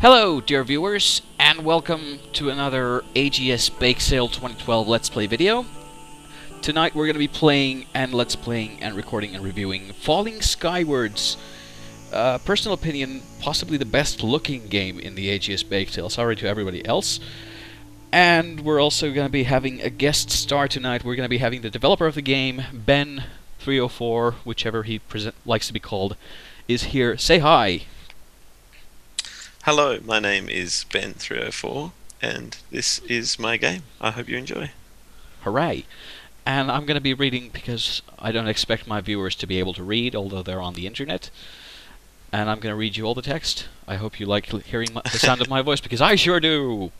Hello, dear viewers, and welcome to another AGS Bake Sale 2012 Let's Play video. Tonight we're going to be playing and Let's Playing and recording and reviewing Falling Skywards. Personal opinion, possibly the best looking game in the AGS Bake Sale, sorry to everybody else. And we're also going to be having a guest star tonight. We're going to be having the developer of the game, Ben304, whichever he likes to be called, is here. Say hi! Hello, my name is Ben304, and this is my game. I hope you enjoy. Hooray! And I'm going to be reading because I don't expect my viewers to be able to read, although they're on the internet. And I'm going to read you all the text. I hope you like hearing the sound of my voice, because I sure do!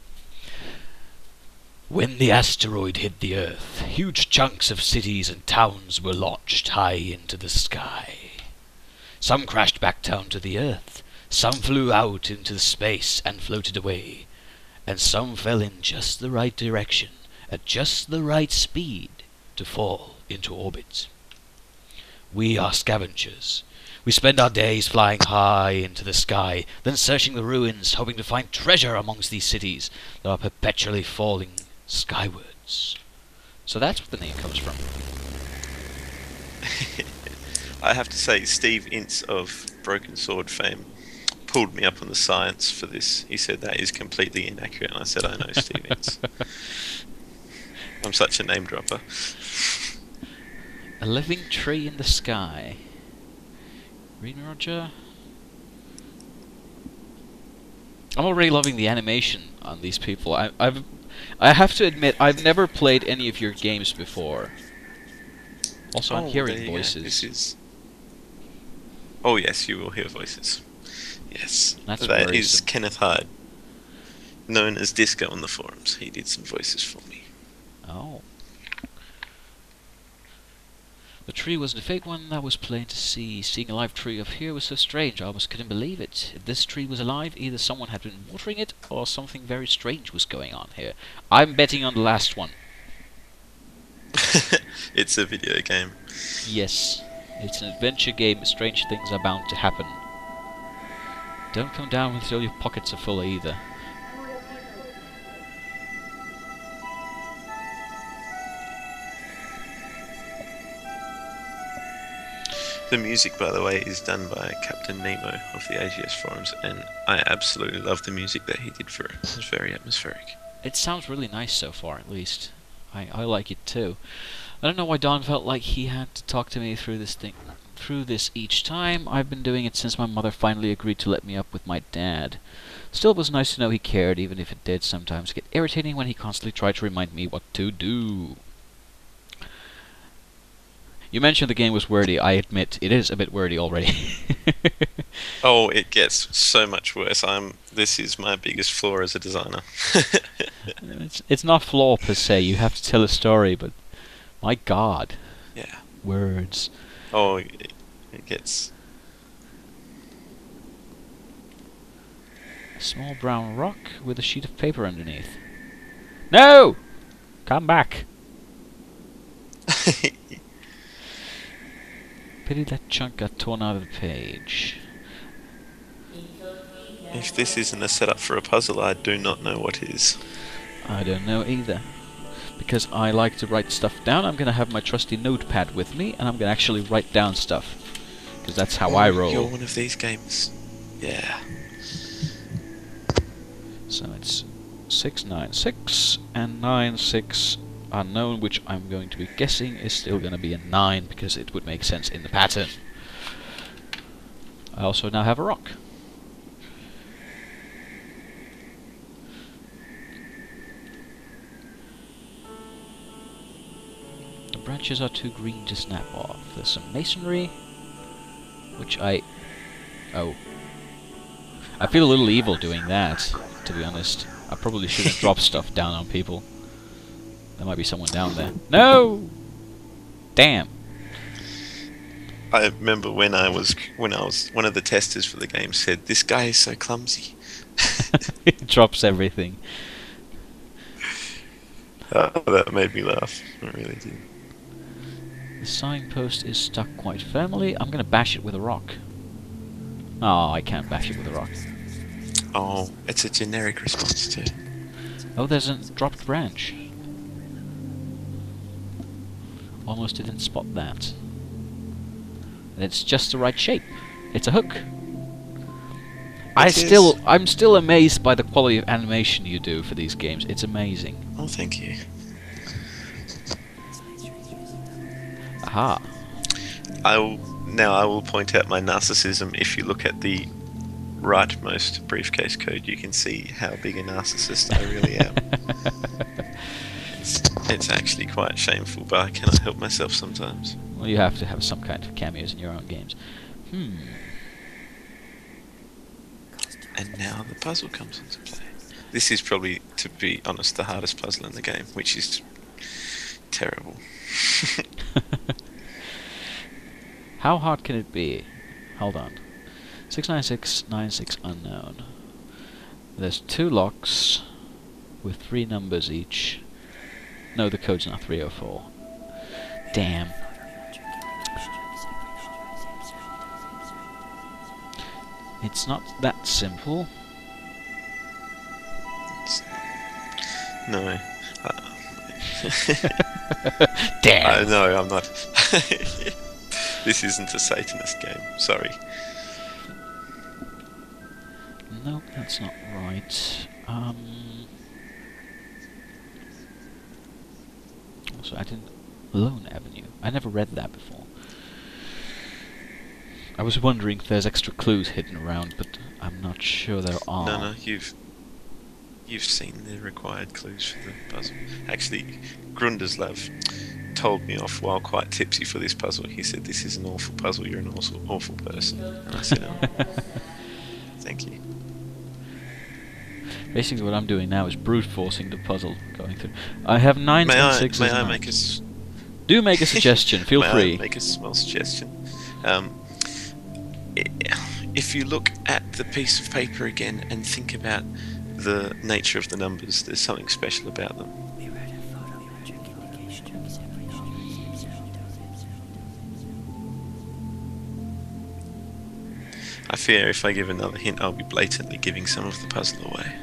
When the asteroid hit the Earth, huge chunks of cities and towns were launched high into the sky. Some crashed back down to the Earth. Some flew out into space and floated away, and some fell in just the right direction, at just the right speed, to fall into orbit. We are scavengers. We spend our days flying high into the sky, then searching the ruins, hoping to find treasure amongst these cities that are perpetually falling skywards. So that's what the name comes from. I have to say, Steve Ince of Broken Sword fame pulled me up on the science for this. He said that is completely inaccurate, and I said I know Steve Ince. I'm such a name dropper. A living tree in the sky. Read me, Roger. I'm already loving the animation on these people. I have to admit, I've never played any of your games before. Also, I'm hearing voices. This is... Oh yes, you will hear voices. Yes, That's that is Kenneth Hyde, known as Disco on the forums. He did some voices for me. Oh. The tree was the fake one that was plain to see. Seeing a live tree up here was so strange, I almost couldn't believe it. If this tree was alive, either someone had been watering it, or something very strange was going on here. I'm betting on the last one. It's a video game. Yes, it's an adventure game. Strange things are bound to happen. Don't come down until your pockets are full either. The music, by the way, is done by Captain Nemo of the AGS forums, and I absolutely love the music that he did for it. It was very atmospheric. It sounds really nice so far, at least. I like it too. I don't know why Don felt like he had to talk to me through this each time. I've been doing it since my mother finally agreed to let me up with my dad. Still, it was nice to know he cared, even if it did sometimes get irritating when he constantly tried to remind me what to do. You mentioned the game was wordy. I admit, it is a bit wordy already. Oh, it gets so much worse. This is my biggest flaw as a designer. It's not flaw per se. You have to tell a story, but my God. Yeah. Words. Oh, it gets... A small brown rock with a sheet of paper underneath. No! Come back. Pity that chunk got torn out of the page. If this isn't a setup for a puzzle, I do not know what is. I don't know either. Because I like to write stuff down, I'm going to have my trusty notepad with me, and I'm going to actually write down stuff. Because that's how I roll. You're one of these games. Yeah. So it's 696 and 96 unknown, which I'm going to be guessing is still going to be a 9, because it would make sense in the pattern. I also now have a rock. The branches are too green to snap off. There's some masonry, which oh. I feel a little evil doing that, to be honest. I probably shouldn't drop stuff down on people. There might be someone down there. No! Damn. I remember when I was one of the testers for the game said, "This guy is so clumsy." He drops everything. That made me laugh. It really did. The signpost is stuck quite firmly. I'm gonna bash it with a rock. Oh, I can't bash it with a rock. Oh, it's a generic response too. Oh, there's a dropped branch. Almost didn't spot that. And it's just the right shape. It's a hook. I'm still amazed by the quality of animation you do for these games. It's amazing. Oh, thank you. Aha. I will point out my narcissism. If you look at the rightmost briefcase code, you can see how big a narcissist I really am. It's actually quite shameful, but I cannot help myself sometimes. Well, you have to have some kind of cameos in your own games. And now the puzzle comes into play. This is probably, to be honest, the hardest puzzle in the game, which is terrible. How hard can it be? Hold on. 69696 unknown. There's 2 locks with 3 numbers each. No, the code's not 304. Damn. It's not that simple. No. Damn. No, I'm not. This isn't a Satanist game. Sorry. No, that's not right. Also, I didn't... Lone Avenue. I never read that before. I was wondering if there's extra clues hidden around, but I'm not sure there are. No, you've seen the required clues for the puzzle. Actually, Grunderslav told me off while quite tipsy for this puzzle. He said, "This is an awful puzzle. You're an awful person." And I said, "Oh, thank you." Basically, what I'm doing now is brute forcing the puzzle going through. I have 9 and 6. May I make a? Do make a suggestion. Feel free. I make a small suggestion. If you look at the piece of paper again and think about the nature of the numbers, there's something special about them. I fear if I give another hint, I'll be blatantly giving some of the puzzle away.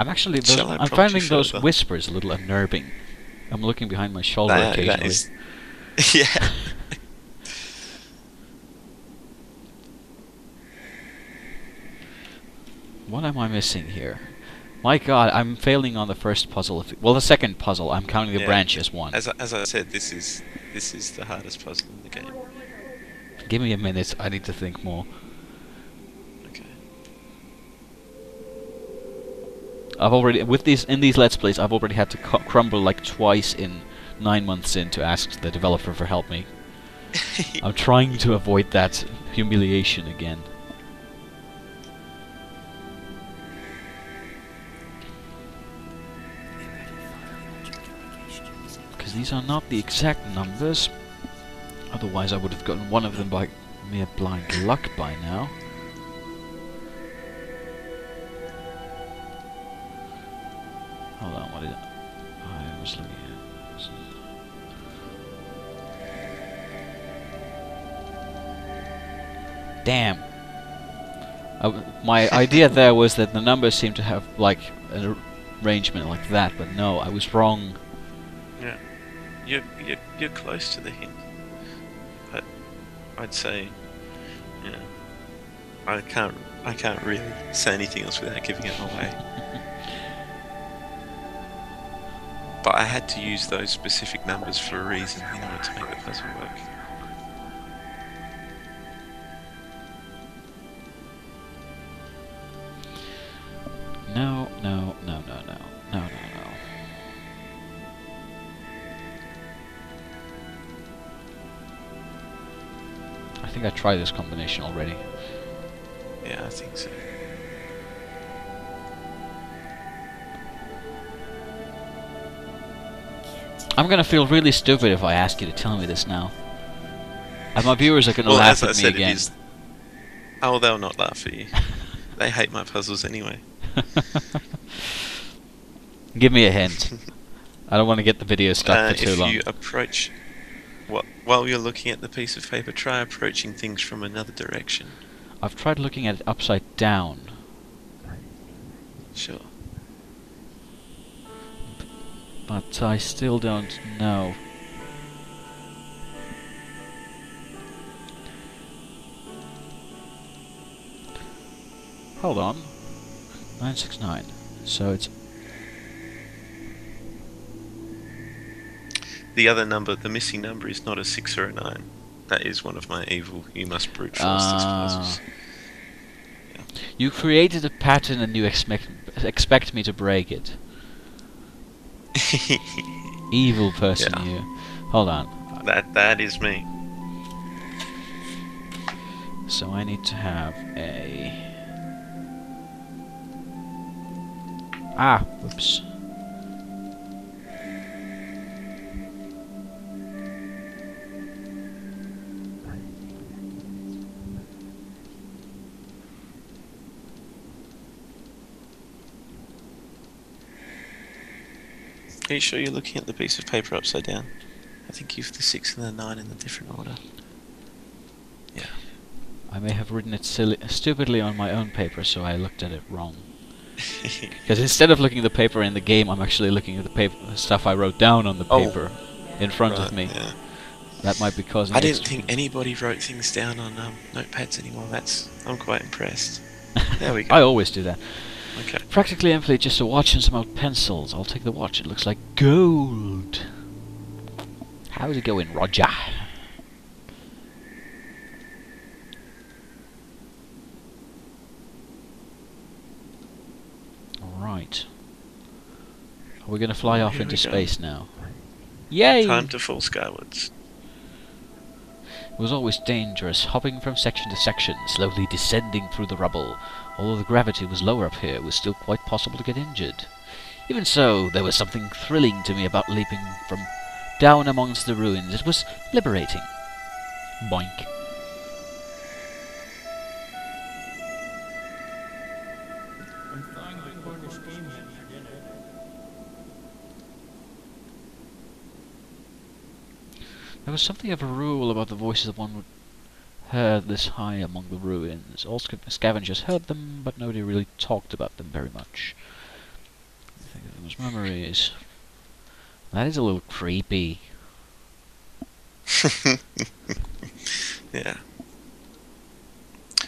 I'm finding those whispers a little unnerving. I'm looking behind my shoulder occasionally. Yeah. What am I missing here? My God, I'm failing on the first puzzle. Well, the second puzzle. I'm counting the branch as one. As I said, this is the hardest puzzle in the game. Give me a minute. I need to think more. I've already in these Let's Plays. I've already had to crumble like twice in 9 months in to ask the developer for help me. I'm trying to avoid that humiliation again. Because these are not the exact numbers. Otherwise, I would have gotten one of them by mere blind luck by now. Hold on, what is it? I was looking at... Damn! My idea there was that the numbers seem to have like an arrangement like that, but no, I was wrong. Yeah, you're close to the hint, but I'd say, yeah, I can't really say anything else without giving it away. But I had to use those specific numbers for a reason in order to make the puzzle work. No. I think I tried this combination already. Yeah, I think so. I'm gonna feel really stupid if I ask you to tell me this now. And my viewers are gonna laugh at me again. Oh, they'll not laugh at you. They hate my puzzles anyway. Give me a hint. I don't want to get the video stuck for too long. If you approach... while you're looking at the piece of paper, try approaching things from another direction. I've tried looking at it upside down. Sure. But I still don't know. Hold on. 969. So it's... The other number, the missing number, is not a 6 or a 9. That is one of my evil, you must brute force this puzzles. Yeah. You created a pattern and you expect me to break it. Evil person, Yeah. you. Hold on. That is me. So I need to have a... whoops. Are you sure you're looking at the piece of paper upside down? I think you've the 6 and the 9 in the different order. Yeah. I may have written it stupidly on my own paper, so I looked at it wrong. Because instead of looking at the paper in the game, I'm actually looking at the stuff I wrote down on the paper in front of me. Yeah. That might be causing... I didn't think anybody wrote things down on notepads anymore. I'm quite impressed. There we go. I always do that. Okay. Practically empty, just a watch and some old pencils. I'll take the watch. It looks like gold. How's it going, Roger? Alright. Are we going to fly off into space now? Yay! Time to fall skywards. It was always dangerous, hopping from section to section, slowly descending through the rubble. Although the gravity was lower up here, it was still quite possible to get injured. Even so, there was something thrilling to me about leaping from down amongst the ruins. It was liberating. Boink. There was something of a rule about the voices of one would heard this high among the ruins. All scavengers heard them, but nobody really talked about them very much. I think of them as memories. That is a little creepy. Yeah.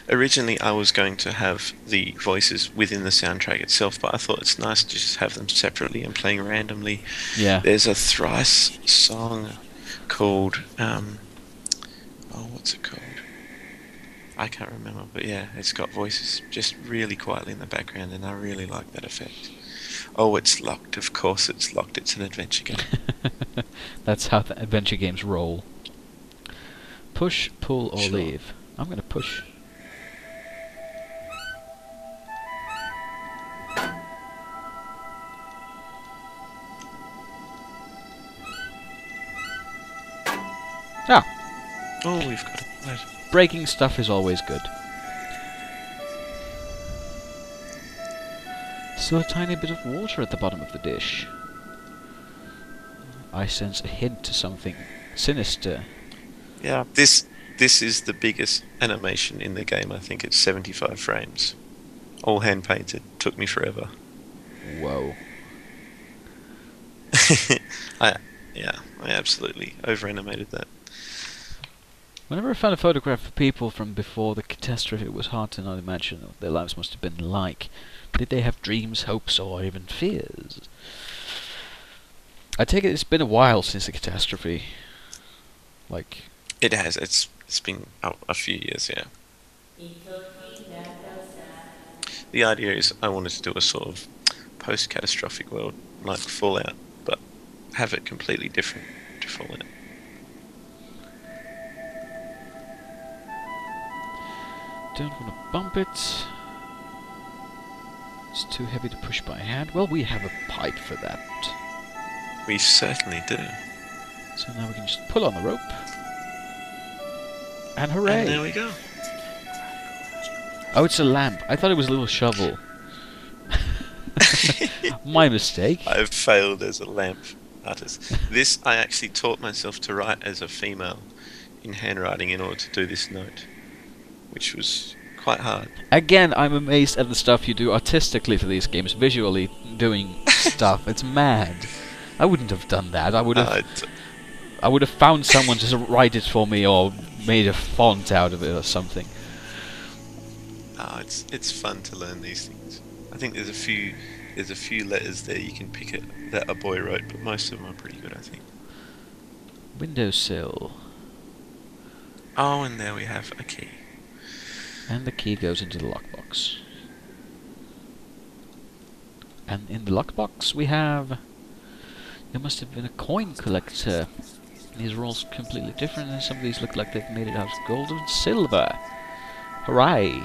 Originally, I was going to have the voices within the soundtrack itself, but I thought it's nice to just have them separately and playing randomly. Yeah. There's a thrice song called what's it called? I can't remember, but yeah, it's got voices just really quietly in the background, and I really like that effect. Oh, it's locked. Of course it's locked. It's an adventure game. That's how the adventure games roll. Push, pull, or leave. I'm going to push. Ah! Oh, we've got it. Right. Breaking stuff is always good. Still a tiny bit of water at the bottom of the dish. I sense a hint to something sinister. Yeah, this is the biggest animation in the game. I think it's 75 frames. All hand painted. Took me forever. Whoa. I absolutely over animated that. Whenever I found a photograph of people from before the catastrophe, it was hard to not imagine what their lives must have been like. Did they have dreams, hopes, or even fears? I take it it's been a while since the catastrophe. Like... It has. It's been a few years, yeah. The idea is I wanted to do a sort of post-catastrophic world, like Fallout, but have it completely different to Fallout. Don't want to bump it. It's too heavy to push by hand. Well, we have a pipe for that. We certainly do. So now we can just pull on the rope. And hooray! And there we go. Oh, it's a lamp. I thought it was a little shovel. My mistake. I've failed as a lamp artist. This I actually taught myself to write as a female in handwriting in order to do this note, which was quite hard. Again, I'm amazed at the stuff you do artistically for these games, visually doing stuff. It's mad. I wouldn't have done that. I would have found someone to write it for me or made a font out of it or something. It's fun to learn these things. I think there's a few letters there you can pick it that a boy wrote, but most of them are pretty good, I think. Windowsill. Oh, and there we have a key. And the key goes into the lockbox. And in the lockbox we have... There must have been a coin collector. These are all completely different, and some of these look like they've made it out of gold and silver. Hooray!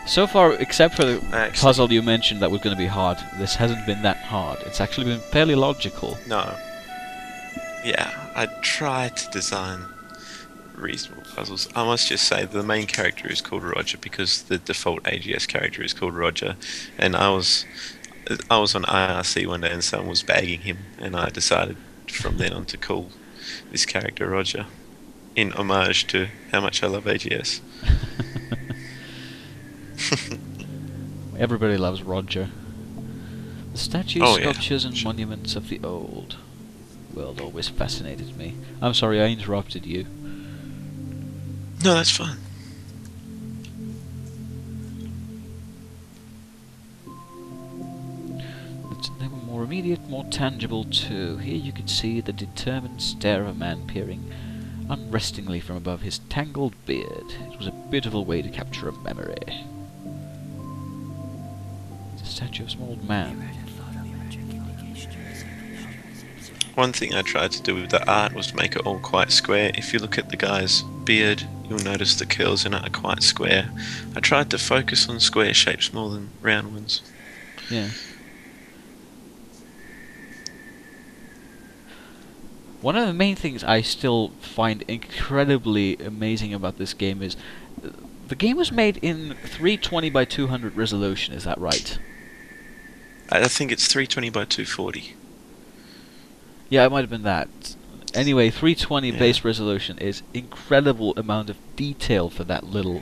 So far, except for the puzzle you mentioned that was going to be hard, this hasn't been that hard. It's actually been fairly logical. No. Yeah, I tried to design reasonable puzzles. I must just say the main character is called Roger because the default AGS character is called Roger, and I was on IRC one day and someone was bagging him, and I decided from then on to call this character Roger in homage to how much I love AGS. Everybody loves Roger. The statues, sculptures, and monuments of the old world always fascinated me. I'm sorry, I interrupted you. No, that's fine. They were more immediate, more tangible too. Here you could see the determined stare of a man peering unrestingly from above his tangled beard. It was a beautiful way to capture a memory. It's a statue of some old man. One thing I tried to do with the art was to make it all quite square. If you look at the guy's beard, you'll notice the curls in it are quite square. I tried to focus on square shapes more than round ones. Yeah. One of the main things I still find incredibly amazing about this game is the game was made in 320 by 200 resolution, is that right? I think it's 320 by 240. Yeah, it might have been that. Anyway, 320 base resolution is incredible amount of detail for that little...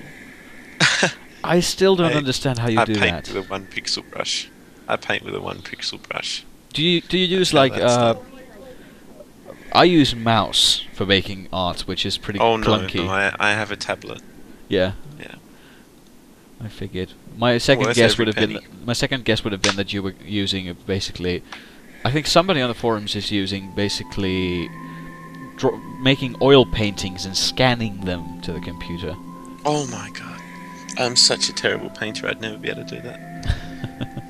I still don't understand how you do that. I paint with a 1 pixel brush. I paint with a 1 pixel brush. Do you use like... I use mouse for making art, which is pretty clunky. No, I have a tablet. Yeah. Yeah. I figured. My second guess would have been that you were using basically. I think somebody on the forums is using basically making oil paintings and scanning them to the computer. Oh my god! I'm such a terrible painter. I'd never be able to do that.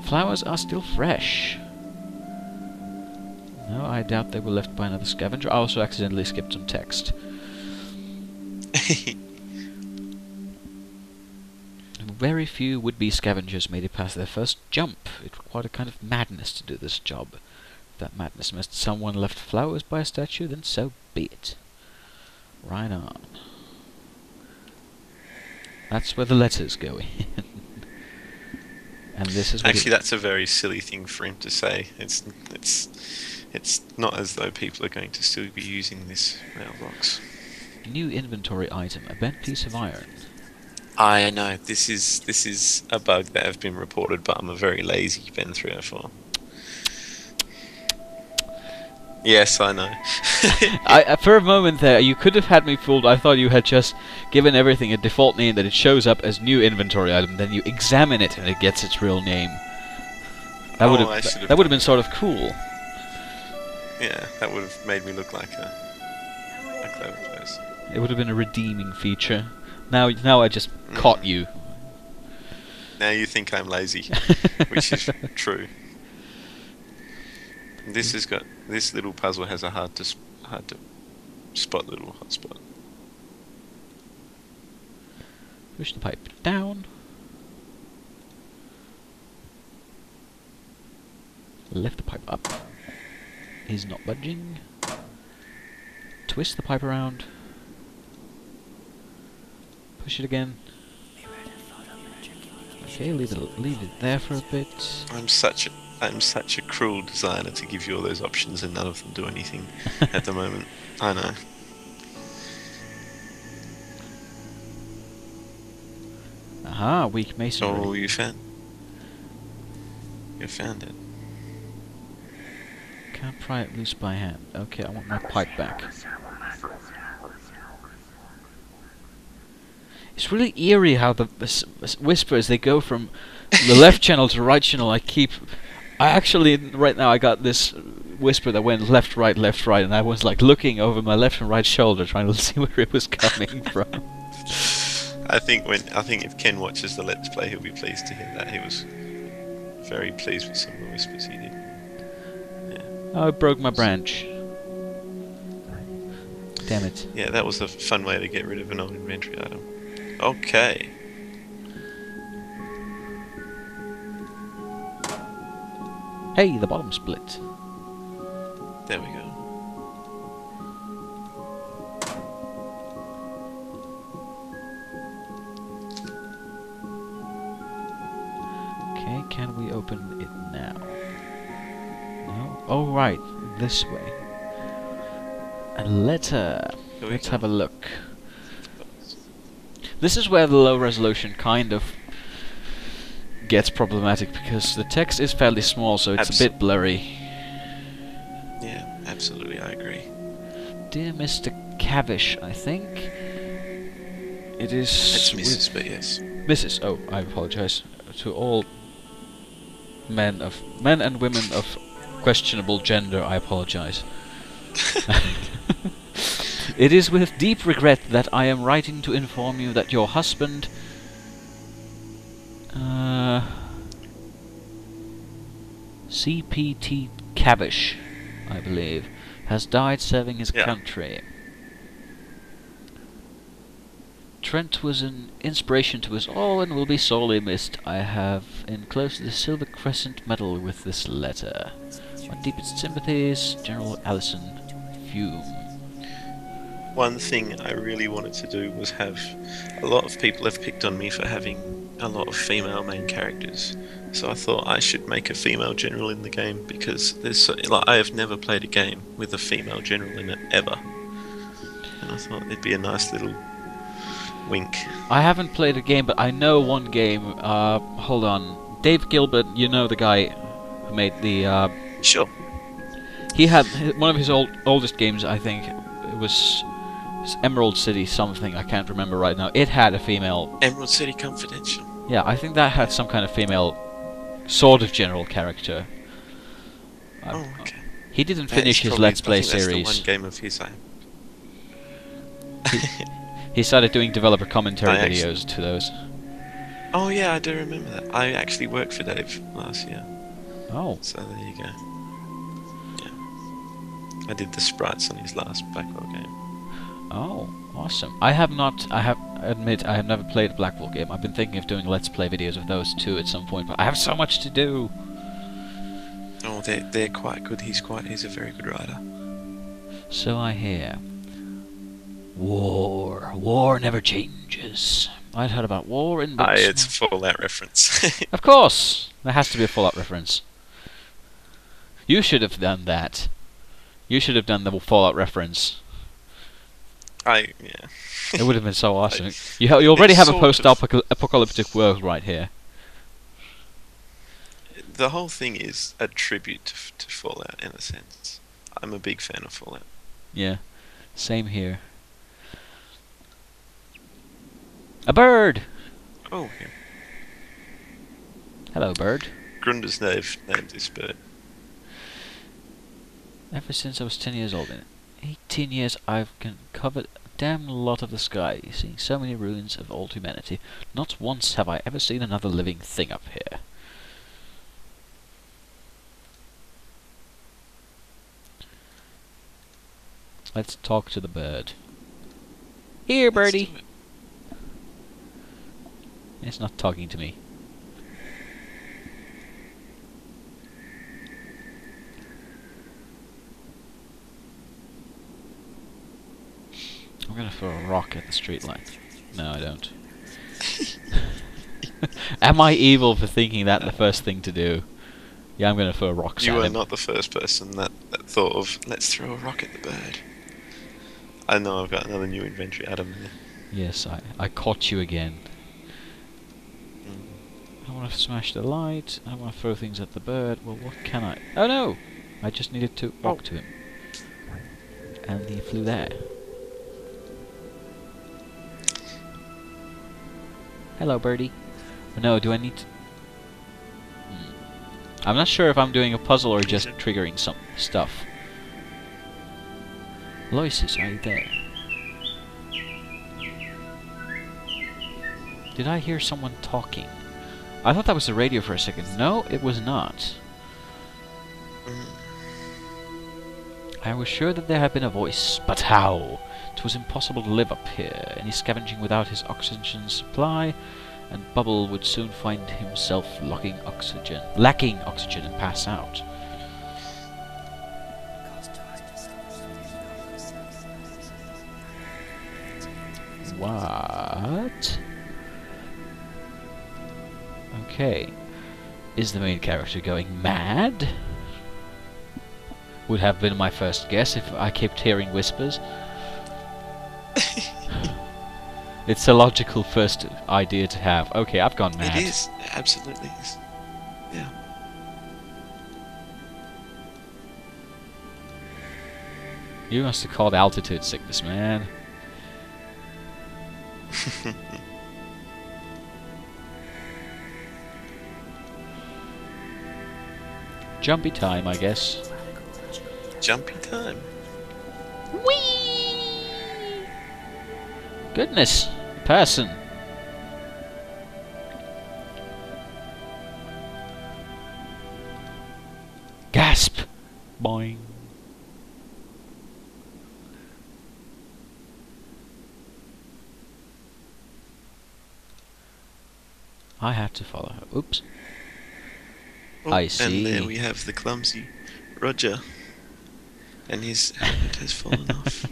Flowers are still fresh. No, I doubt they were left by another scavenger. I also accidentally skipped some text. Very few would-be scavengers made it past their first jump. It required a kind of madness to do this job. If that madness meant someone left flowers by a statue, then so be it. Right on. That's where the letters go in. And this is actually that's a very silly thing for him to say. It's not as though people are going to still be using this mailbox. New inventory item: a bent piece of iron. I know this is a bug that have been reported, but I'm a very lazy Ben 304. Yes, I know. For a moment there, you could have had me fooled. I thought you had just given everything a default name that it shows up as new inventory item. Then you examine it and it gets its real name. That would have been sort of cool. Yeah, that would have made me look like a clever person. It would have been a redeeming feature. Now I just caught you. Now you think I'm lazy, which is true. This little puzzle has a hard to spot little hotspot. Push the pipe down. Lift the pipe up. Is not budging. twist the pipe around. Push it again. Okay, leave it there for a bit. I'm such a cruel designer to give you all those options and none of them do anything at the moment. I know. Aha, weak masonry. Oh, you found it. Can't pry it loose by hand. Okay, I want my pipe back. It's really eerie how the whispers, they go from the left channel to right channel. I actually, right now I got this whisper that went left, right, and I was like looking over my left and right shoulder trying to see where it was coming from. I think if Ken watches the Let's Play, he'll be pleased to hear that. He was very pleased with some of the whispers he did. Yeah. Oh, I broke my branch. Damn it. Yeah, that was a fun way to get rid of an old inventory item. Okay. Hey, the bottom split. There we go. Okay, can we open it now? No? Oh, right. This way. A letter. Let's have a look. This is where the low resolution kind of gets problematic, because the text is fairly small, so it's a bit blurry. Yeah, absolutely, I agree. Dear Mr. Cavish, I think it is. It's Mrs., but yes. Mrs. Oh, I apologize to all men and women of questionable gender. I apologize. It is with deep regret that I am writing to inform you that your husband, CPT Cavish, I believe, has died serving his country. Trent was an inspiration to us all and will be sorely missed. I have enclosed the Silver Crescent medal with this letter. My deepest sympathies, General Allison Fume. One thing I really wanted to do was have... A lot of people have picked on me for having a lot of female main characters. So I thought I should make a female general in the game, because I have never played a game with a female general in it, ever. And I thought it'd be a nice little wink. I haven't played a game, but I know one game. Hold on. Dave Gilbert, you know the guy who made the... Sure. He had... One of his oldest games, I think, it was... Emerald City something, I can't remember right now. It had a female... Emerald City Confidential. Yeah, I think that had some kind of female sort of general character. Oh, okay. He didn't finish his Let's Play series. That's the one game of his He started doing developer commentary videos to those. Oh yeah, I do remember that. I actually worked for Dave last year. Oh. So there you go. Yeah. I did the sprites on his last Blackwell game. Oh, awesome. I admit I have never played a Blackwell game. I've been thinking of doing Let's Play videos of those too at some point, but I have so much to do. Oh, they're quite good. He's a very good writer. So I hear. War never changes. I'd heard about war in books. It's a Fallout reference. Of course! There has to be a Fallout reference. You should have done that. You should have done the Fallout reference. Yeah. It would have been so awesome. You already have a post-apocalyptic world right here. The whole thing is a tribute to Fallout, in a sense. I'm a big fan of Fallout. Yeah, same here. A bird! Oh, yeah. Hello, bird. Grunder's named this bird. Ever since I was 10 years old, in 18 years I've covered a damn lot of the sky, seeing so many ruins of old humanity. Not once have I ever seen another living thing up here. Let's talk to the bird. Here, birdie! It's not talking to me. I'm gonna throw a rock at the street light. No, I don't. Am I evil for thinking that the first thing to do? Yeah, I'm gonna throw rocks at him. You are not the first person that thought of, let's throw a rock at the bird. I know I've got another new inventory item there. Yes, I caught you again. I want to smash the light. I want to throw things at the bird. Well, what can I? Oh no! I just needed to walk to him. And he flew there. Hello, birdie. No, do I need to... I'm not sure if I'm doing a puzzle or just triggering some stuff. Loises, are you there? Did I hear someone talking? I thought that was the radio for a second. No, it was not. I was sure that there had been a voice, but how? It was impossible to live up here. Any scavenging without his oxygen supply, and Bubble would soon find himself lacking oxygen and pass out. What? Okay. Is the main character going mad? Would have been my first guess if I kept hearing whispers. It's a logical first idea to have. Okay, I've gone mad. It is, absolutely is. Yeah. You must have called altitude sickness, man. Jumpy time, I guess. Jumpy time. Whee! Goodness, person. Gasp! Boing. I had to follow her. Oops. Oh, I see. And there we have the clumsy Roger. And his helmet has fallen off.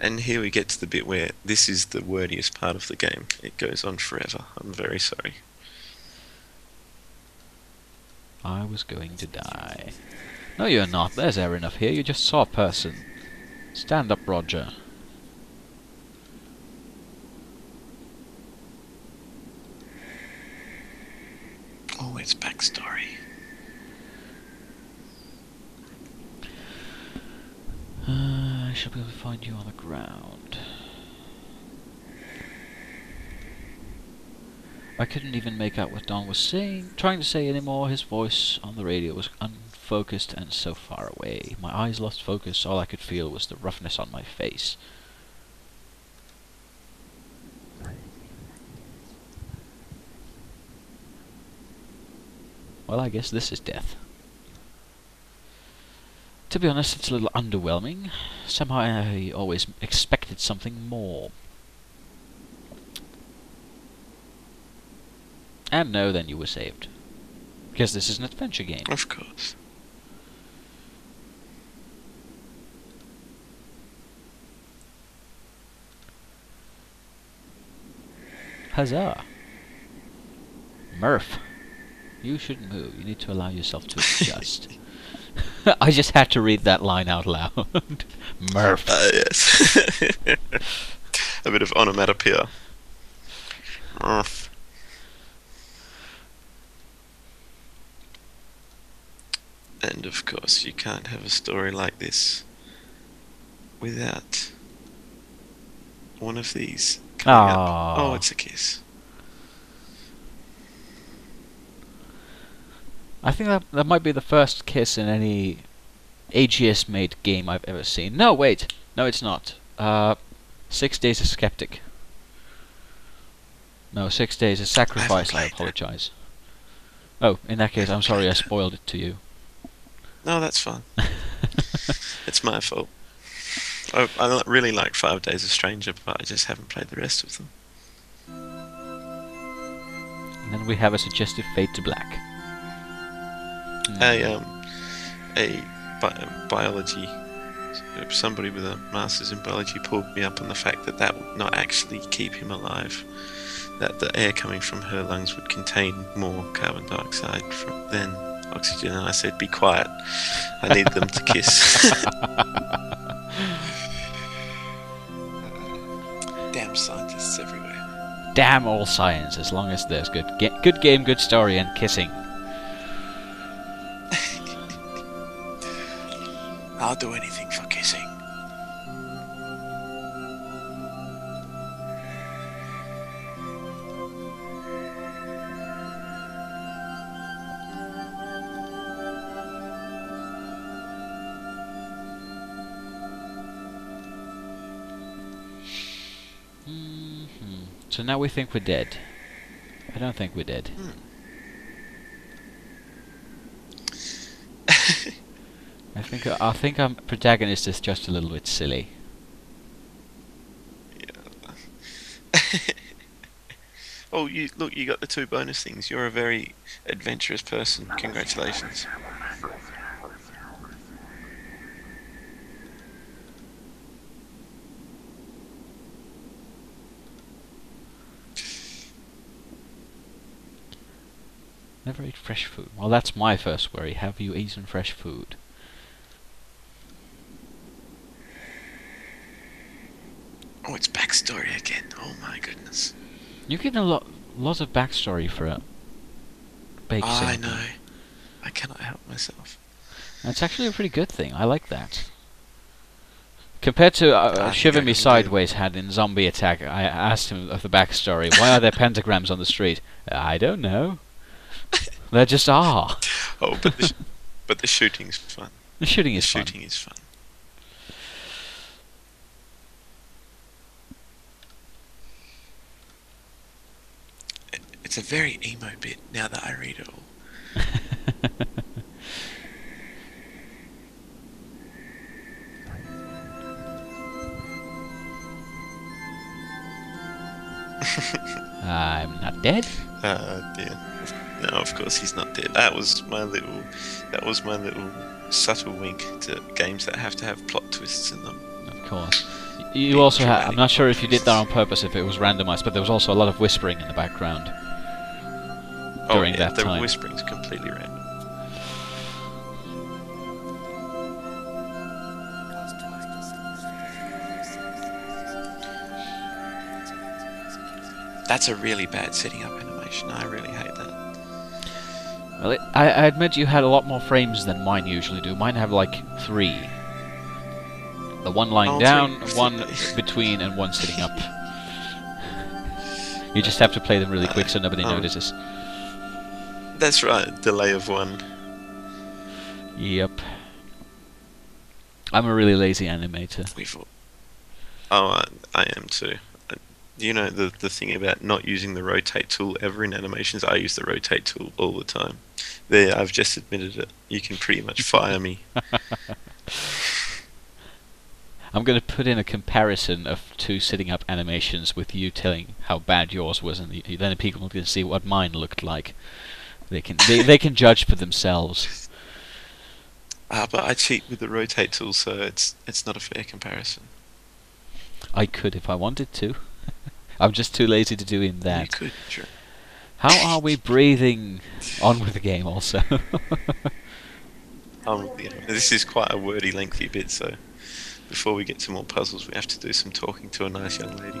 And here we get to the bit where this is the wordiest part of the game. It goes on forever. I'm very sorry. I was going to die. No, you're not. There's air enough here. You just saw a person. Stand up, Roger. Oh, it's backstory. I shall be able to find you on the ground. I couldn't even make out what Don was trying to say anymore. His voice on the radio was unfocused and so far away. My eyes lost focus. All I could feel was the roughness on my face. Well, I guess this is death. To be honest, it's a little underwhelming. Somehow I always expected something more. And no, then you were saved. Because this is an adventure game. Of course. Huzzah! Murph. You shouldn't move. You need to allow yourself to adjust. I just had to read that line out loud. Murph. Yes. A bit of onomatopoeia. Murph. And of course, you can't have a story like this without one of these coming up. Oh, it's a kiss. I think that might be the first kiss in any AGS made game I've ever seen. No, wait. No, it's not. 6 Days a Skeptic. No, 6 Days a Sacrifice, I apologize. Oh, in that case, I'm sorry I spoiled it to you. No, that's fine. It's my fault. I really like 5 Days a Stranger, but I just haven't played the rest of them. And then we have a suggestive Fade to Black. A biology. Somebody with a master's in biology pulled me up on the fact that that would not actually keep him alive. That the air coming from her lungs would contain more carbon dioxide than oxygen. And I said, "Be quiet. I need them to kiss." Damn scientists everywhere. Damn all science, as long as there's good game, good story, and kissing. I'll do anything for kissing. So now we think we're dead. I don't think we're dead. I think our protagonist is just a little bit silly. Yeah. Oh, you got the 2 bonus things. You're a very adventurous person. Congratulations. Never eat fresh food. Well, that's my first worry. Have you eaten fresh food? Oh, it's backstory again. Oh my goodness. You've given a lot of backstory for a baked I simple. know. I cannot help myself. That's actually a pretty good thing. I like that. Compared to Shiver Me do. Sideways had in Zombie Attack, I asked him of the backstory. Why are there pentagrams on the street? I don't know. There just are. Oh, but the shooting's fun. The shooting is fun. Shooting is fun. It's a very emo bit now that I read it all. I'm not dead. Dear. No, of course he's not dead. That was my little subtle wink to games that have to have plot twists in them. Of course. You also had, I'm not sure if you did that on purpose, if it was randomized, but there was also a lot of whispering in the background during that the time. whispering's completely random. That's a really bad setting up animation. I really hate that. Well, I admit you had a lot more frames than mine usually do. Mine have like 3. The one lying down, one between, and one sitting up. You just have to play them really quick so nobody notices. That's right, delay of 1. Yep. I'm a really lazy animator. Oh, I am too. You know the thing about not using the rotate tool ever in animations? I use the rotate tool all the time. There, I've just admitted it. You can pretty much fire me. I'm going to put in a comparison of 2 sitting up animations with you telling how bad yours was, and then people can see what mine looked like. They can judge for themselves. But I cheat with the rotate tool, so it's not a fair comparison. I could if I wanted to. I'm just too lazy to do in that. You could, sure. How are we breathing on with the game also? This is quite a wordy, lengthy bit, so before we get to more puzzles, we have to do some talking to a nice young lady.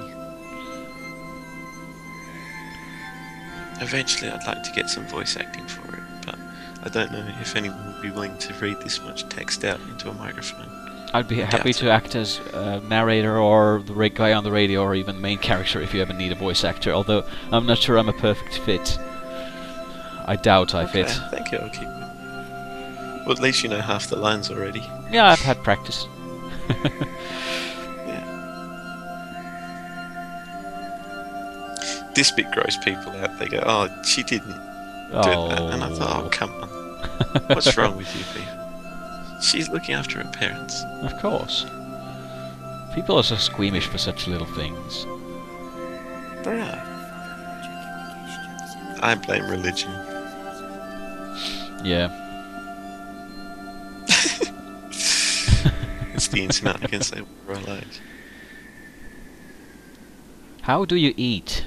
Eventually, I'd like to get some voice acting for it, but I don't know if anyone would be willing to read this much text out into a microphone. I'd be happy to act as narrator or the guy on the radio or even main character if you ever need a voice actor, although I'm not sure I'm a perfect fit. I doubt I fit. Thank you, I'll keep it. Well, at least you know half the lines already. Yeah, I've had practice. Yeah. This bit grows people out. They go, "Oh, she didn't do that," and I thought, "Oh, come on, what's wrong with you, people? She's looking after her parents." Of course. People are so squeamish for such little things. They are. I blame religion. Yeah. watch the internet, I can say what I like. How do you eat?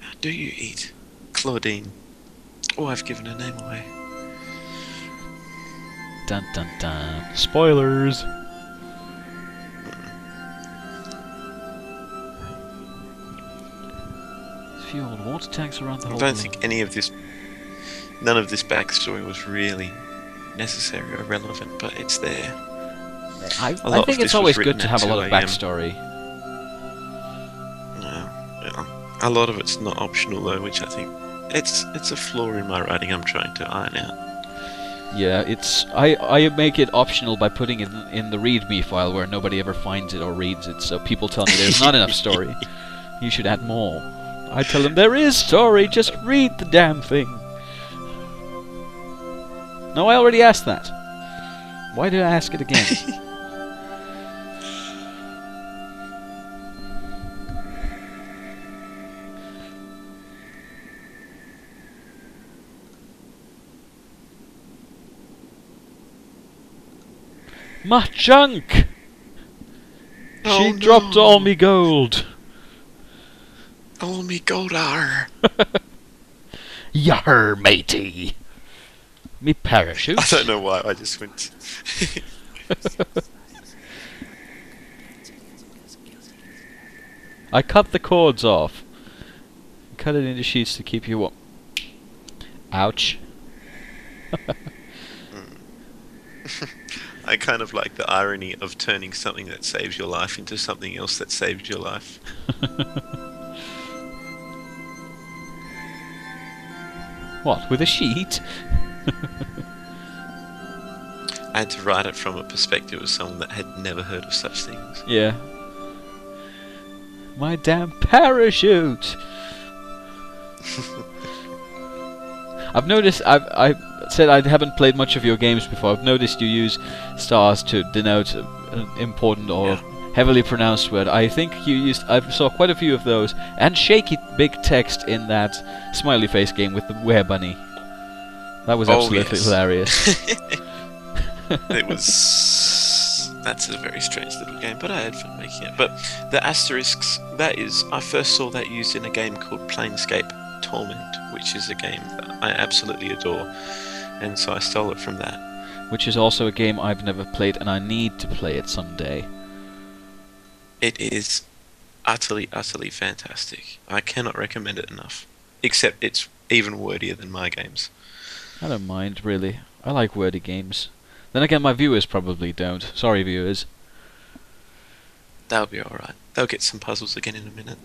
How do you eat? Claudine. Oh, I've given her name away. Dun dun dun. Spoilers! A few old water tanks around the I whole don't think none of this backstory was really necessary or relevant, but it's there. I A lot think of it's this always was good written to at have a lot of 2 AM. backstory. Yeah. A lot of it's not optional though, which I think it's a flaw in my writing I'm trying to iron out. Yeah, it's I make it optional by putting it in the README file where nobody ever finds it or reads it, so people tell me there's not enough story. You should add more. I tell them there is story, just read the damn thing. No, I already asked that. Why did I ask it again? My junk! Oh, She dropped no. all me gold. All me gold are. Yar, matey. Me parachute. I don't know why, I just went... I cut the cords off. Cut it into sheets to keep you warm. Ouch. I kind of like the irony of turning something that saves your life into something else that saves your life. What, with a sheet? I had to write it from a perspective of someone that had never heard of such things. Yeah. My damn parachute! I've noticed, I said I haven't played much of your games before. I've noticed you use stars to denote an important or heavily pronounced word. I think you used, I saw quite a few of those, and shaky big text in that smiley face game with the Were Bunny. That was absolutely hilarious. It was... That's a very strange little game, but I had fun making it. But the asterisks, that is... I first saw that used in a game called Planescape Torment, which is a game that I absolutely adore. And so I stole it from that. Which is also a game I've never played, and I need to play it someday. It is utterly, utterly fantastic. I cannot recommend it enough. Except it's even wordier than my games. I don't mind, really. I like wordy games. Then again, my viewers probably don't. Sorry, viewers. They'll be alright. They'll get some puzzles again in a minute.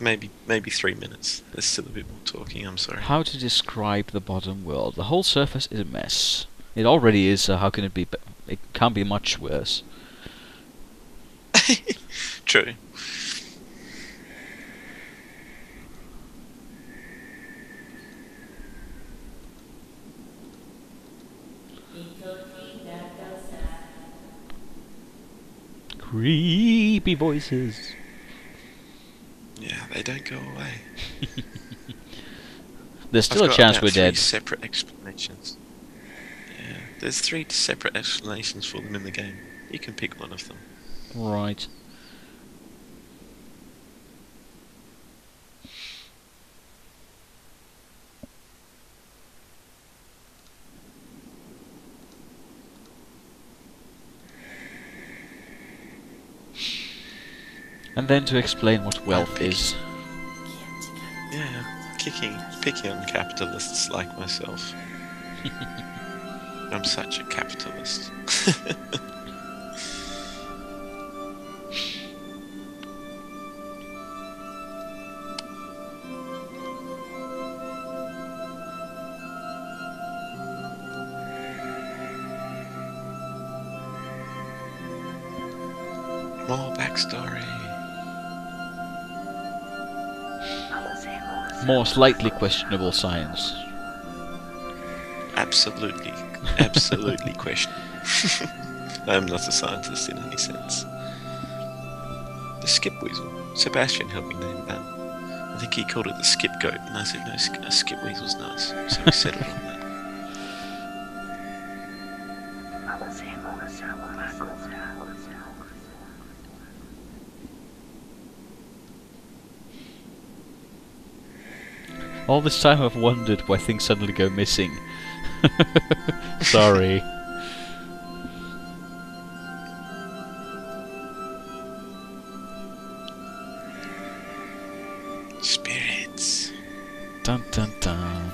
Maybe 3 minutes. There's still a bit more talking, I'm sorry. How to describe the bottom world? The whole surface is a mess. It already is, so how can it be... It can't be much worse. True. Creepy voices. Yeah, they don't go away. There's still I've a got chance about we're 3 dead. separate explanations. Yeah, there's 3 separate explanations for them in the game. You can pick one of them. Right. And then to explain what wealth is. Yeah, picking on capitalists like myself. I'm such a capitalist. More backstory. More slightly questionable science. Absolutely questionable. I am not a scientist in any sense. The skip weasel. Sebastian helped me name that. I think he called it the skip goat, and I said no, skip weasel's nice, so we settled on that. All this time I've wondered why things suddenly go missing. Sorry. Spirits. Dun dun dun.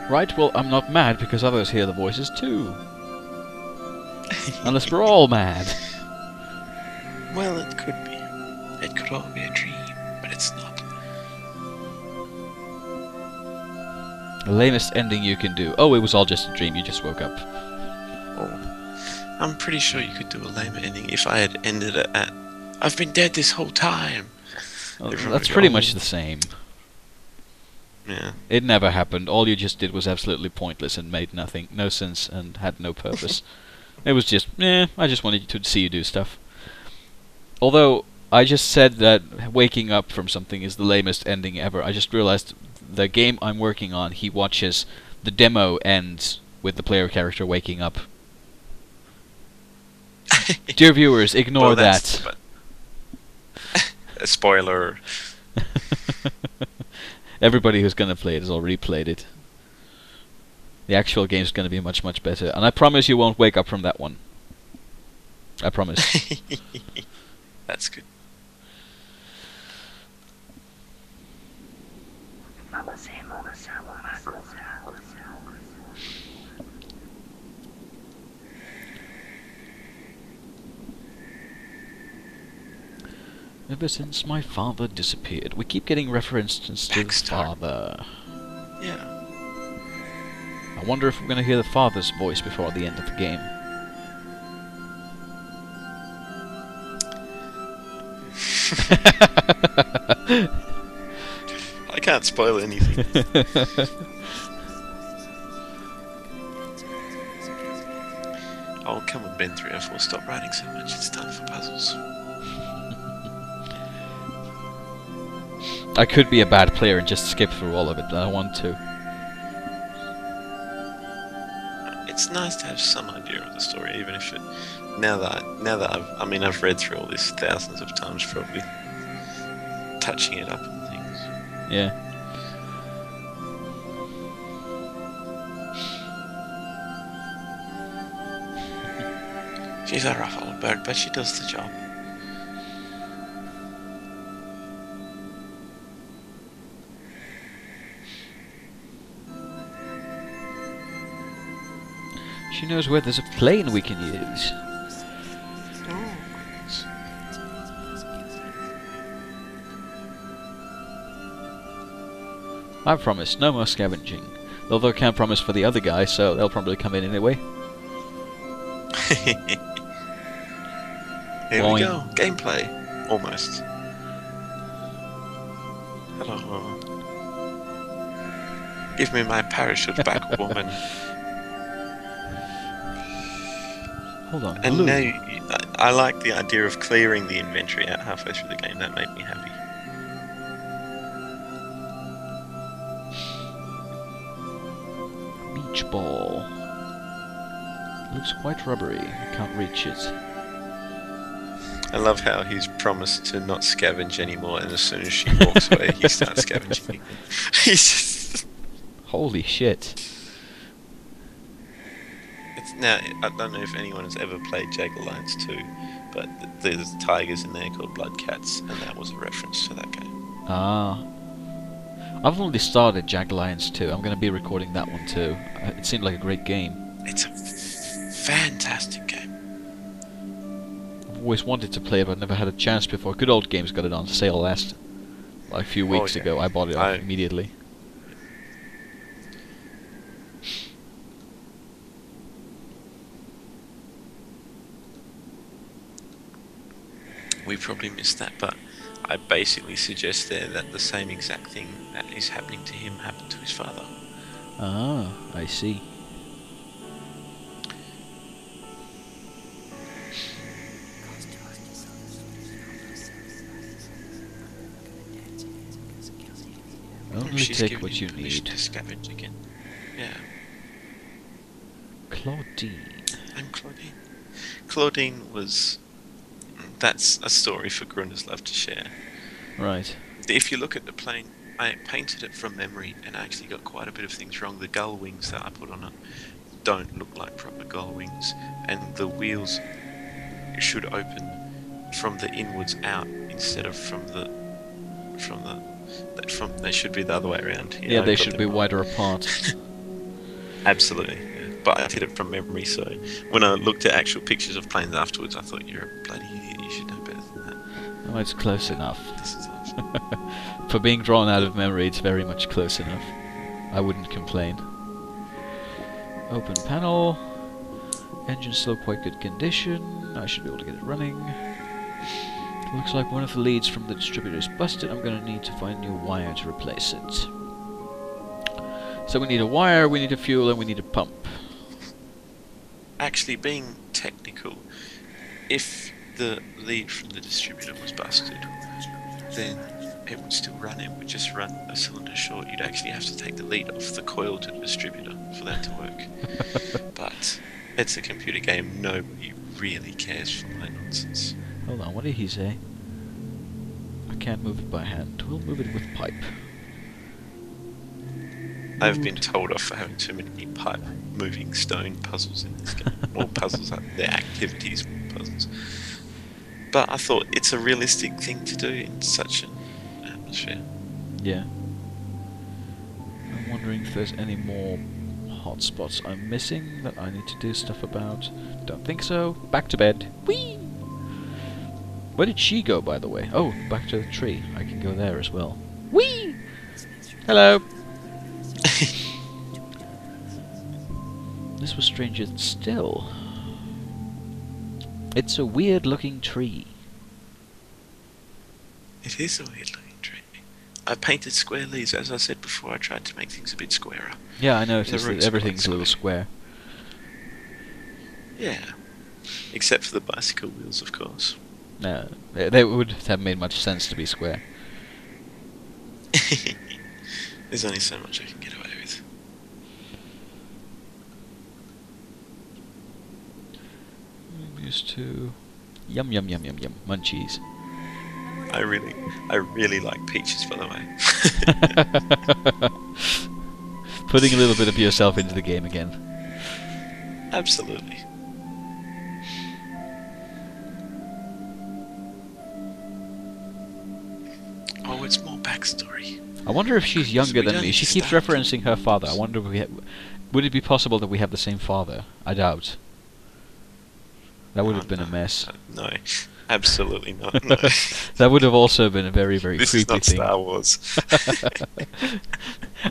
Right, well, I'm not mad because others hear the voices too. Unless we're all mad. Well, it could be. It could all be a dream, but it's not. The lamest ending you can do. Oh, it was all just a dream, you just woke up. Oh, I'm pretty sure you could do a lamer ending if I had ended it at, I've been dead this whole time. Oh, Everyone that's would go, pretty "Oh." much the same. Yeah. It never happened. All you just did was absolutely pointless and made no sense and had no purpose. It was just, I just wanted to see you do stuff. Although, I just said that waking up from something is the lamest ending ever. I just realized the game I'm working on, he watches the demo ends with the player character waking up. Dear viewers, ignore that. A spoiler. Everybody who's going to play it has already played it. The actual game's going to be much, much better. And I promise you won't wake up from that one. I promise. That's good. Ever since my father disappeared, we keep getting references to the father. Yeah. I wonder if we're going to hear the father's voice before the end of the game. I can't spoil anything. Oh, come on, Ben 304, stop writing so much. It's time for puzzles. I could be a bad player and just skip through all of it, but I want to. It's nice to have some idea of the story, even if it. Now that I've read through all this thousands of times, probably touching it up and things. Yeah. She's a rough old bird, but she does the job. She knows where there's a plane we can use. Oh, goodness. I promise, no more scavenging. Although I can't promise for the other guy, so they'll probably come in anyway. Here Boing. we go. Gameplay. Almost. Hello. Give me my parachute back, woman. Hold on. And blue. now I like the idea of clearing the inventory out halfway through the game. That made me happy. Beach ball. Looks quite rubbery. I can't reach it. I love how he's promised to not scavenge anymore, and as soon as she walks away, he starts scavenging. He's just... Holy shit. Now, I don't know if anyone has ever played Jag Alliance 2, but there's tigers in there called Blood Cats, and that was a reference to that game. Ah. I've already started Jag Alliance 2. I'm going to be recording that one too. It seemed like a great game. It's a fantastic game. I've always wanted to play it, but I've never had a chance before. Good Old Games got it on sale last, like a few weeks yeah. ago. I bought it off immediately. We probably missed that, but I basically suggest there that the same exact thing that is happening to him happened to his father. Ah, I see. Only She's take given what him you permission need. to scavenge again. Yeah. Claudine. I'm Claudine. Claudine was... That's a story for Grunder's love to share. Right. If you look at the plane, I painted it from memory and I actually got quite a bit of things wrong. The gull wings that I put on it don't look like proper gull wings, and the wheels should open from the inwards out instead of they should be the other way around. Yeah, they should be wider apart. Absolutely. Yeah. But I did it from memory, so when I looked at actual pictures of planes afterwards, I thought, you're a bloody idiot, you should know better than that. Oh, it's close enough. This is awesome. For being drawn out of memory, it's very much close enough. I wouldn't complain. Open panel. Engine's still quite good condition. I should be able to get it running. Looks like one of the leads from the distributor is busted. I'm going to need to find a new wire to replace it. So we need a wire, we need a fuel, and we need a pump. Actually, being technical, if the lead from the distributor was busted, then it would still run. It would just run a cylinder short. You'd actually have to take the lead off the coil to the distributor for that to work. But it's a computer game. Nobody really cares for my nonsense. Hold on, what did he say? I can't move it by hand. We'll move it with pipe. I've been told off for having too many pipe moving stone puzzles in this game. Or puzzles, they're activities puzzles. But I thought it's a realistic thing to do in such an atmosphere. Yeah. I'm wondering if there's any more hotspots I'm missing that I need to do stuff about. Don't think so. Back to bed. Whee! Where did she go, by the way? Oh, back to the tree. I can go there as well. Whee! Hello! This was stranger still. It's a weird looking tree. It is a weird looking tree. I painted square leaves, as I said before. I tried to make things a bit squarer. Yeah, I noticed The that roots everything's a quite little square. Yeah. Except for the bicycle wheels, of course. No, they would have made much sense to be square. There's only so much I can get away with. I'm used to yum yum yum yum yum munchies. I really like peaches, by the way. Putting a little bit of yourself into the game again. Absolutely. Oh, it's more backstory. I wonder if she's younger we than don't me. She keeps start. referencing her father. I wonder if would it be possible that we have the same father? I doubt. That would have been a mess. No, absolutely not. No. That would have also been a very, very This is creepy not thing. Star Wars.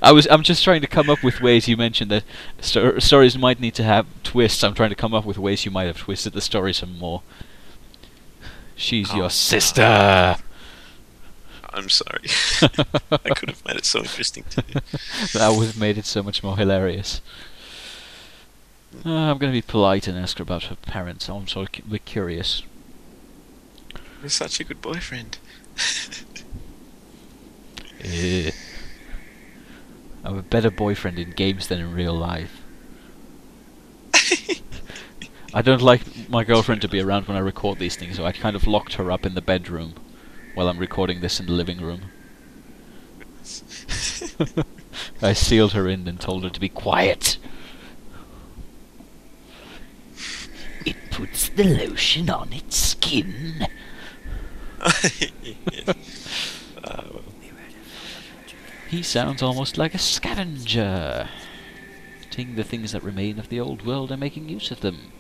I'm just trying to come up with ways. You mentioned that stories might need to have twists. I'm trying to come up with ways you might have twisted the story some more. She's your sister. I'm sorry. I could have made it so interesting to you. That would have made it so much more hilarious. I'm going to be polite and ask her about her parents. I'm sort of curious. You're such a good boyfriend. I'm a better boyfriend in games than in real life. I don't like my girlfriend to be around when I record these things, so I kind of locked her up in the bedroom while I'm recording this in the living room. I sealed her in and told her to be quiet. It puts the lotion on its skin. Well. He sounds almost like a scavenger, taking the things that remain of the old world and making use of them.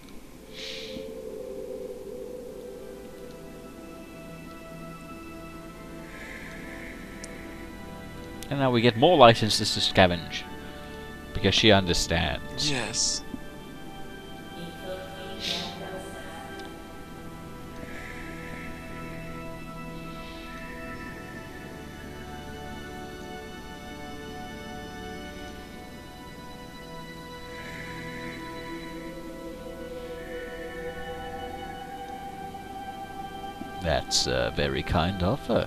And now we get more licenses to scavenge, because she understands. Yes. That's a very kind offer.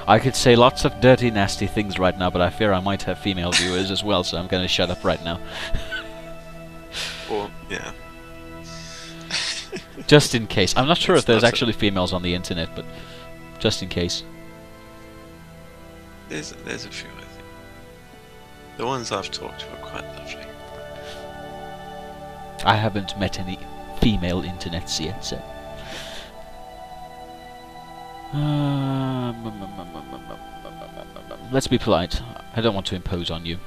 I could say lots of dirty, nasty things right now, but I fear I might have female viewers as well, so I'm going to shut up right now. Or, yeah. Just in case. I'm not sure if there's not actually females on the internet, but just in case. There's a few, I think. The ones I've talked to are quite lovely. I haven't met any female internets yet, so... let's be polite. I don't want to impose on you.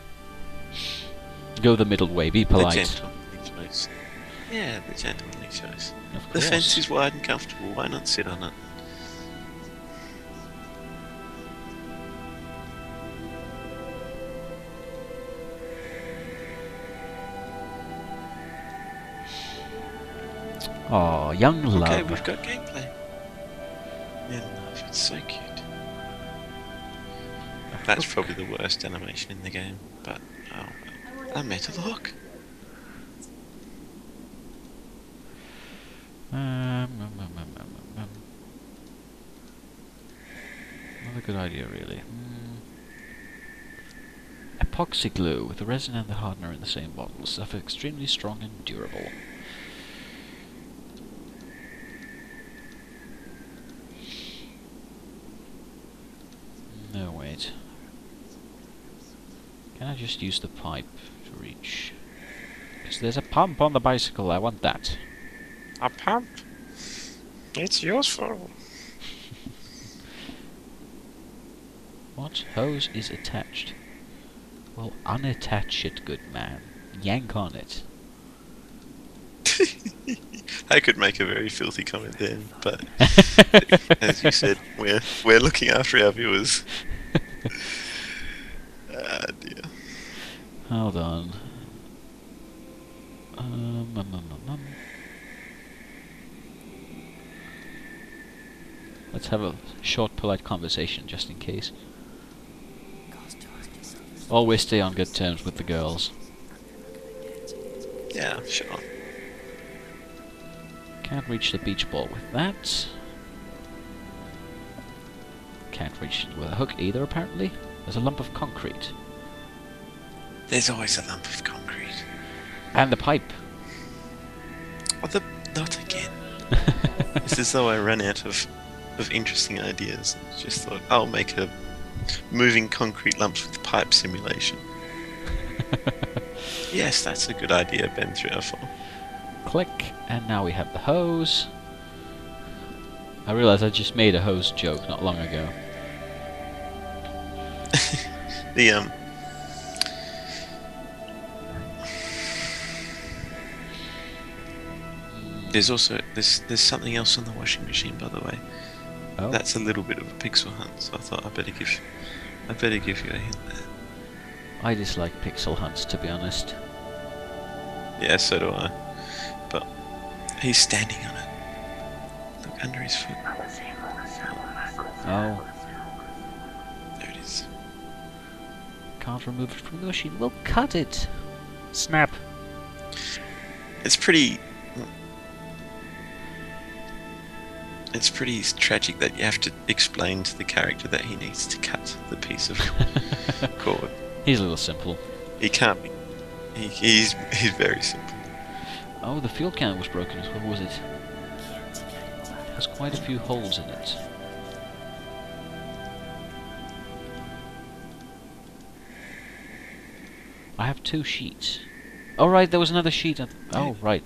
Go the middle way, be polite. The gentlemanly choice. Yeah, the gentlemanly choice. Of The course. fence is wide and comfortable, why not sit on it? Aw, young love. Okay, we've got gameplay. Yeah, love, it's so cute. That's probably the worst animation in the game, but oh well. A metal hook. Not a good idea, really. Epoxy glue with the resin and the hardener in the same bottle. Stuff extremely strong and durable. No, wait. Can I just use the pipe to reach? Because there's a pump on the bicycle, I want that. A pump? It's useful. What hose is attached? Well, unattach it, good man. Yank on it. I could make a very filthy comment then, but as you said, we're looking after our viewers. Ah dear. Hold on. Let's have a short, polite conversation, just in case. Always stay on good terms with the girls. Yeah, sure. Can't reach the beach ball with that. Can't reach it with a hook either, apparently. There's a lump of concrete. There's always a lump of concrete. And the pipe. Oh, not again. It's as though I ran out of interesting ideas and just thought, I'll make a moving concrete lumps with pipe simulation. Yes, that's a good idea, Ben 304. Click, and now we have the hose. I realised I just made a hose joke not long ago. There's also there's something else on the washing machine, by the way. Oh. That's a little bit of a pixel hunt, so I thought I better give you a hint there. I dislike pixel hunts, to be honest. Yeah, so do I. But he's standing on it. Look under his foot. Oh. There it is. Can't remove it from the machine. Well, cut it! Snap! It's pretty tragic that you have to explain to the character that he needs to cut the piece of cord. He's a little simple. He can't be. He's very simple. Oh, the fuel can was broken as well, was it? It has quite a few holes in it. I have 2 sheets. Oh right, there was another sheet. Oh right.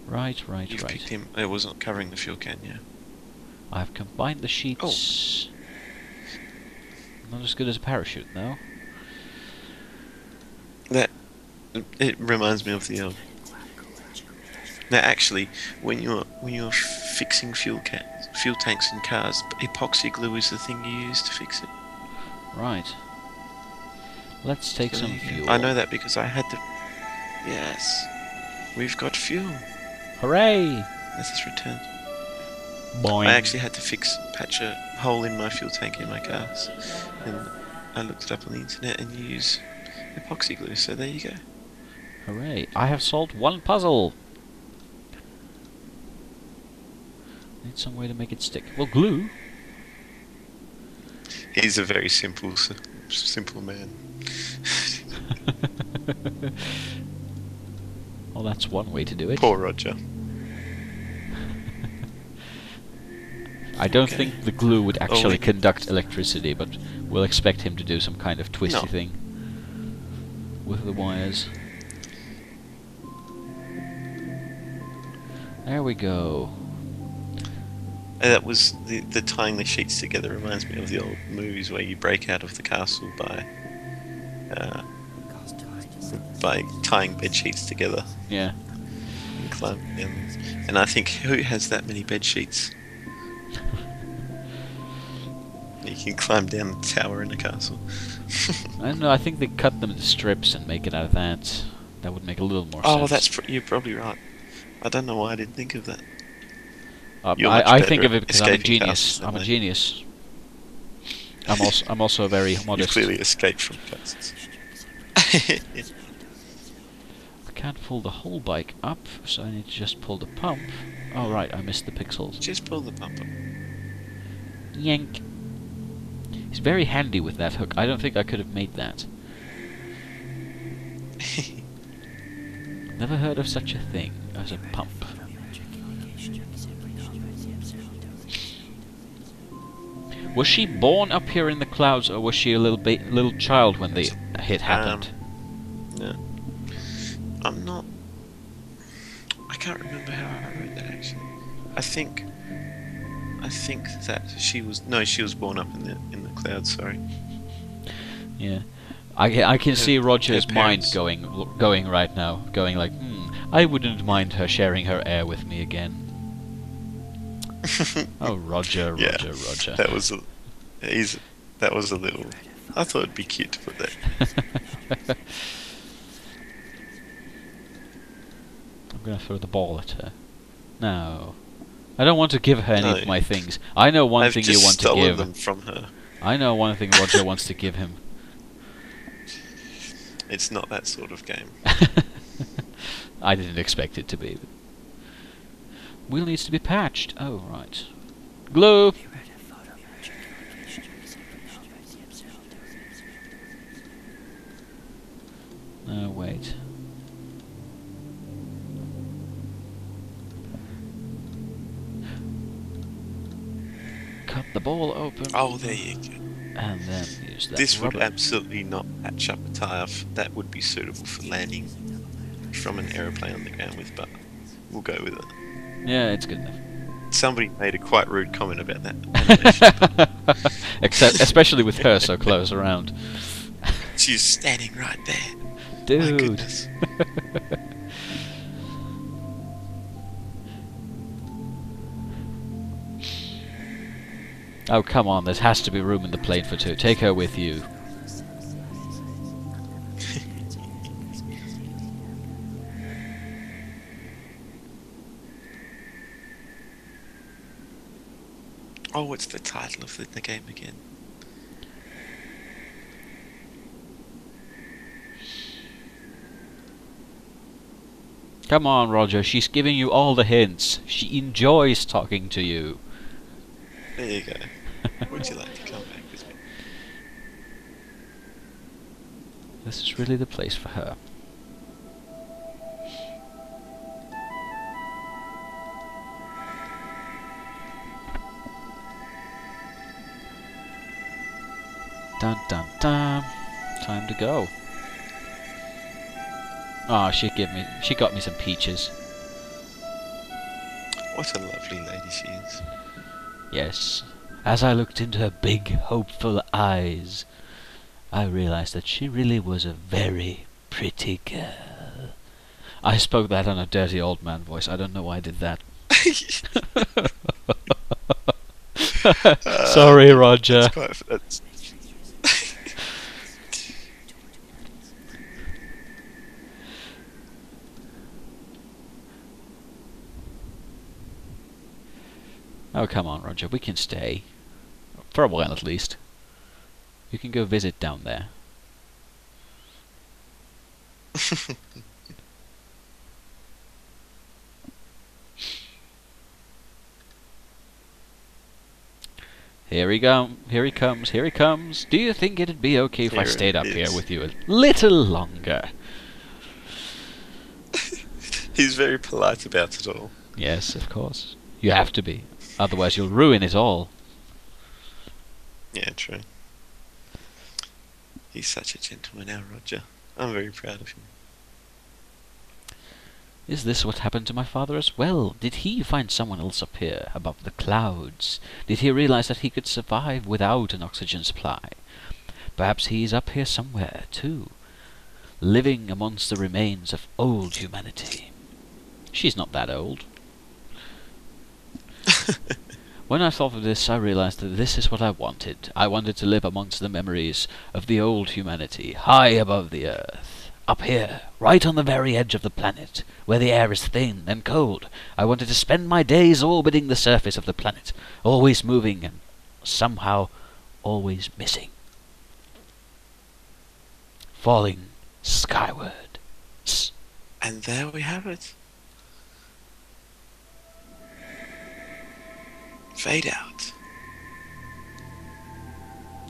Right. You've picked him. It wasn't covering the fuel can, yeah. I've combined the sheets. Not as good as a parachute, though. It reminds me of the Now, actually, when you're fixing fuel tanks in cars, epoxy glue is the thing you use to fix it. Right. Let's take So some there you go. fuel. I know that because I had to. Yes, we've got fuel. Hooray! This is returned. Boing. I actually had to patch a hole in my fuel tank in my cars, and I looked it up on the internet and you use epoxy glue. So there you go. Hooray! I have solved 1 puzzle. Need some way to make it stick. Well, glue. He's a very simple man. Well, that's one way to do it. Poor Roger. I don't think the glue would actually conduct electricity, but we'll expect him to do some kind of twisty thing with the wires. There we go. That was the tying the sheets together reminds me of the old movies where you break out of the castle by tying bed sheets together. Yeah. And climb down. And I think, who has that many bed sheets? You can climb down the tower in a castle. I don't know, I think they cut them into strips and make it out of that. That would make a little more sense. Oh, you're probably right. I don't know why I didn't think of that. I think of it because I'm a escaping genius. castles I'm a than me. genius. I'm also very You modest. clearly escaped from castles. I can't pull the whole bike up, so I need to just pull the pump. Oh right, I missed the pixels. Just pull the pump up. Yank. He's very handy with that hook. I don't think I could have made that. Never heard of such a thing as a pump. Was she born up here in the clouds, or was she a little child when the hit happened? No. I'm not... I can't remember how I wrote that, actually. I think that she was... No, she was born up in the clouds, sorry. Yeah. I can see Roger's her mind parents. going right now, going like, I wouldn't mind her sharing her air with me again. Oh, Roger. That was a little... I thought it'd be cute to put that. I'm gonna throw the ball at her. No. I don't want to give her any No. of my things. I know one I've thing just you want to stolen give. them from her. I know one thing Roger wants to give him. It's not that sort of game. I didn't expect it to be. Wheel needs to be patched. Oh, right. Glue! No, wait. Cut the ball open. Oh, there you go. And then use that This would rubber. absolutely not patch up a tyre. That would be suitable for landing from an aeroplane on the ground with, but we'll go with it. Yeah, it's good enough. Somebody made a quite rude comment about that animation. Especially with her so close around. She's standing right there. My Dude. goodness. Oh, come on, there has to be room in the plane for two. Take her with you. Oh, what's the title of the game again? Come on, Roger, she's giving you all the hints. She enjoys talking to you. There you go. Would you like to come back with me? This is really the place for her. Dun dun dun. Time to go. Ah, she got me some peaches. What a lovely lady she is. Yes. As I looked into her big, hopeful eyes, I realized that she really was a very pretty girl. I spoke that on a dirty old man voice. I don't know why I did that. Sorry, Roger. That's Oh, come on, Roger. We can stay. For a while, at least. You can go visit down there. Here he comes, here he comes. Do you think it'd be okay if I Here stayed it up here is. with you a little longer? He's very polite about it all. Yes, of course. You have to be. Otherwise you'll ruin it all. Yeah, true. He's such a gentleman, our Roger. I'm very proud of him. Is this what happened to my father as well? Did he find someone else up here, above the clouds? Did he realize that he could survive without an oxygen supply? Perhaps he's up here somewhere, too, living amongst the remains of old humanity. She's not that old. When I thought of this, I realized that this is what I wanted. I wanted to live amongst the memories of the old humanity, high above the earth. Up here, right on the very edge of the planet, where the air is thin and cold. I wanted to spend my days orbiting the surface of the planet, always moving and somehow always missing. Falling skyward. And there we have it. Fade out.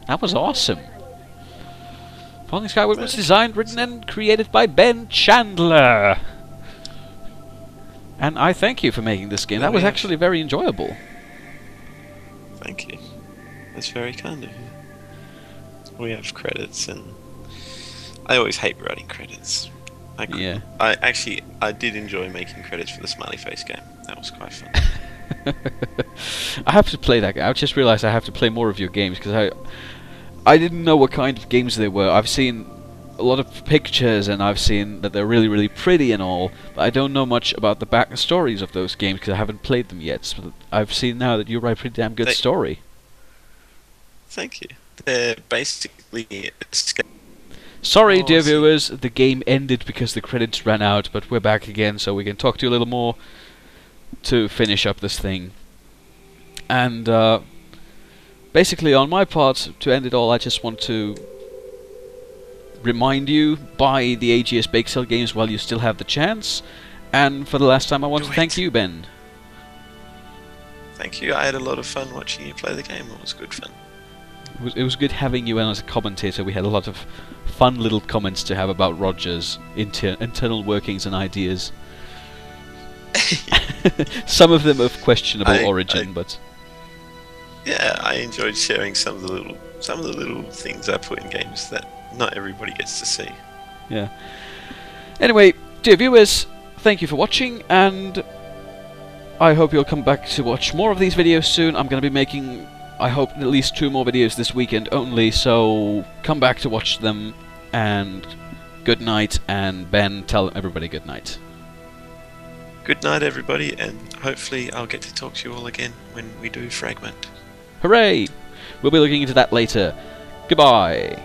That was awesome. Falling Skyward was designed, written and created by Ben Chandler. And I thank you for making this game. That was actually very enjoyable. Thank you. That's very kind of you. We have credits, and I always hate writing credits. Yeah. I did enjoy making credits for the Smiley Face game. That was quite fun. I have to play that game. I just realized I have to play more of your games because I didn't know what kind of games they were. I've seen a lot of pictures and I've seen that they're really, really pretty and all, but I don't know much about the back stories of those games because I haven't played them yet. So I've seen now that you write a pretty damn good story. Thank you. They're basically Sorry, dear viewers, the game ended because the credits ran out, but we're back again so we can talk to you a little more to finish up this thing. And basically on my part, to end it all, I just want to remind you, buy the AGS Bake Sale games while you still have the chance. And for the last time, I want to thank you, Ben. Thank you. I had a lot of fun watching you play the game. It was good fun. It was good having you in as a commentator. We had a lot of fun little comments to have about Roger's internal workings and ideas. Some of them of questionable origin, but yeah, I enjoyed sharing some of the little things I put in games that not everybody gets to see. Yeah. Anyway, dear viewers, thank you for watching, and I hope you'll come back to watch more of these videos soon. I'm going to be making, I hope, at least 2 more videos this weekend only, so come back to watch them, and good night, and Ben, tell everybody good night. Good night, everybody, and hopefully I'll get to talk to you all again when we do Fragment. Hooray! We'll be looking into that later. Goodbye!